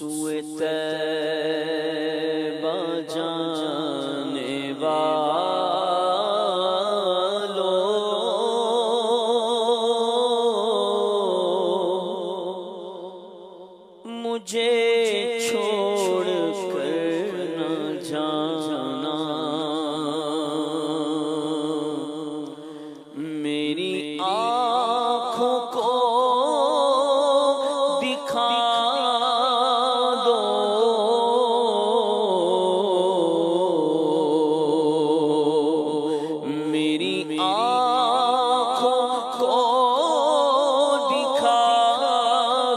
سوئے طیبہ جانے والوں، مجھے چھوڑ کر نہ جانا، میری آنکھوں کو دکھا دو، میری آنکھوں کو دکھا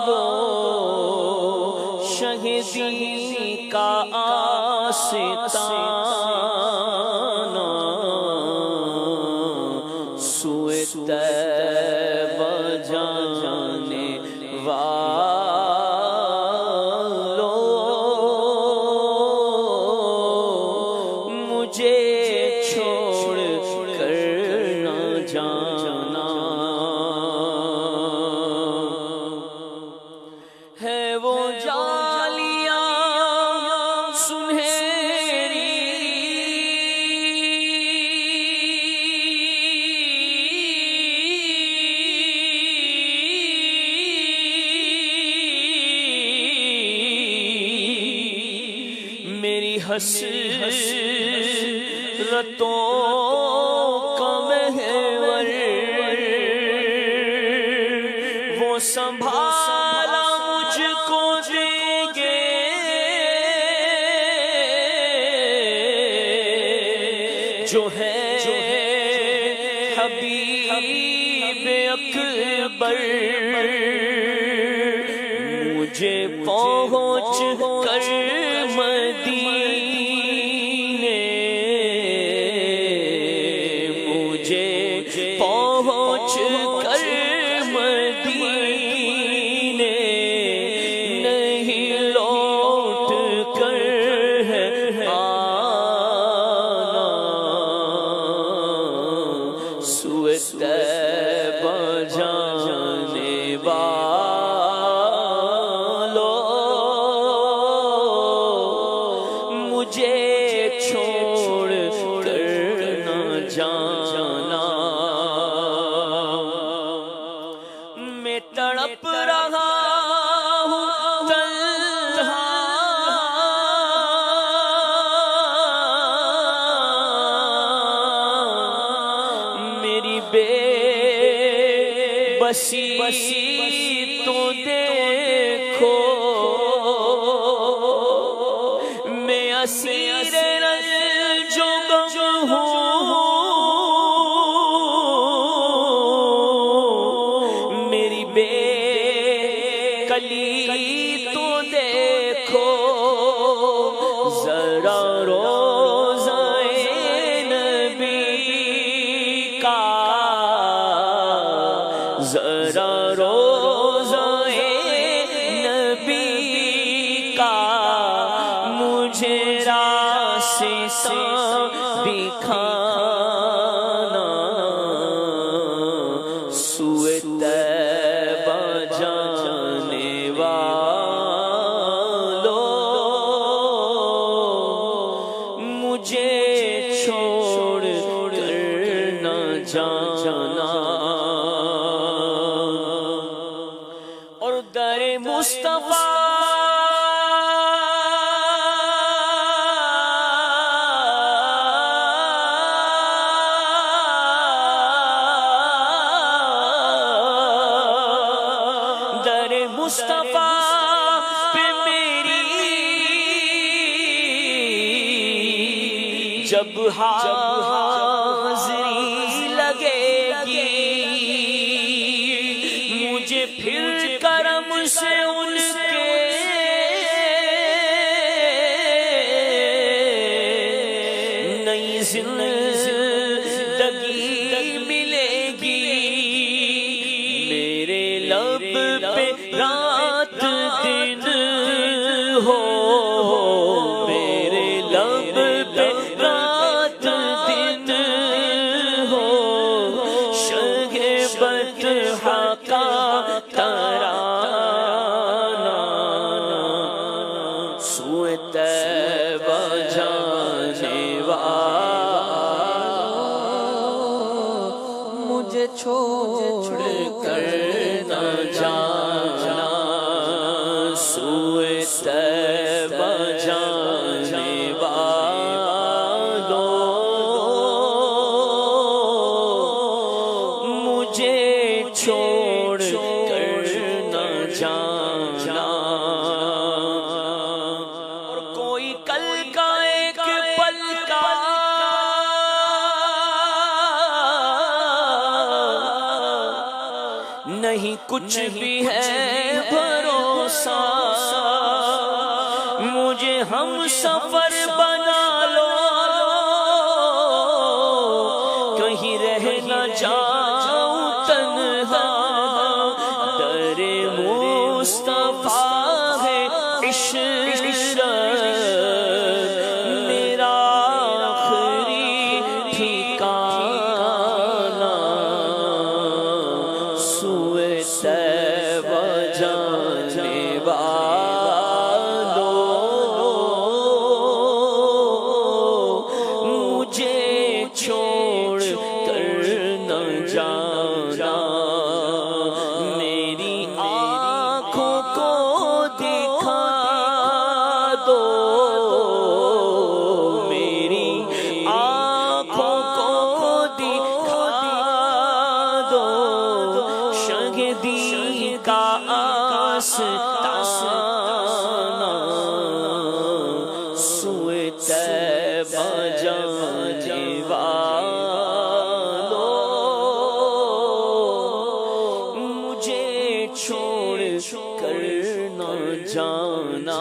دو، شہیدی کا آستانہ سوئے طیبہ جانے والوں، مجھے چھوڑ کر نہ جانا، ہے وہ جالیاں سنہری میری حسرتوں کا محور، وہ سنبھالا مجھ کو دیں گے، جو ہے حبیب اکبر، مجھے پہنچ کر مدینے، مجھے پہنچ کر مدینے، نہیں لوٹ کر ہے آنا، سوئے طیبہ جانے والوں، مجھے چھوڑ کر نہ جانا، میں تڑپ رہا ہوں تنہا، میری بے بسی تو دیکھو، میں اسیر رنج و غم ہوں، میری بے کلی تو دیکھو، ذرا روضہ نبی کا، ذرا روضہ نبی کا، مجھے راستہ دکھانا، سوئے طیبہ جانے والوں، مجھے چھوڑ کر نہ جانا، اور در مصطفیٰ مصطفیٰ پہ میری جب حاضری لگے گی، مجھے پھر کرم سے ان کے نئی زندگی ملے گی، میرے لب پہ رات دن ہو، میرے لب پہ رات دن ہو، شہ بطحہ کا ترانہ سوئے طیبہ جانے والوں مجھے چھوڑ کر نہ جانا، سوئے طیبہ جانے والوں مجھے چھوڑ کر نہ جانا۔ اور کوئی کل کا ایک پل کا نہیں کچھ بھی ہے بھروسہ، مجھے ہم سفر بنا لو، کہیں رہ نہ جاؤں تنہا، در مصطفیٰ ہے عشرت، میرا آخری ٹھکانہ، سوئے طیبہ جانے والوں مجھے چھوڑ کر نہ جانا۔ میری آنکھوں کو دکھا دو، میری آنکھوں کو دکھا دو، شہدی کا آستانہ، سوئے طیبہ جانے والوں مجھے چھوڑ کر نہ جانا۔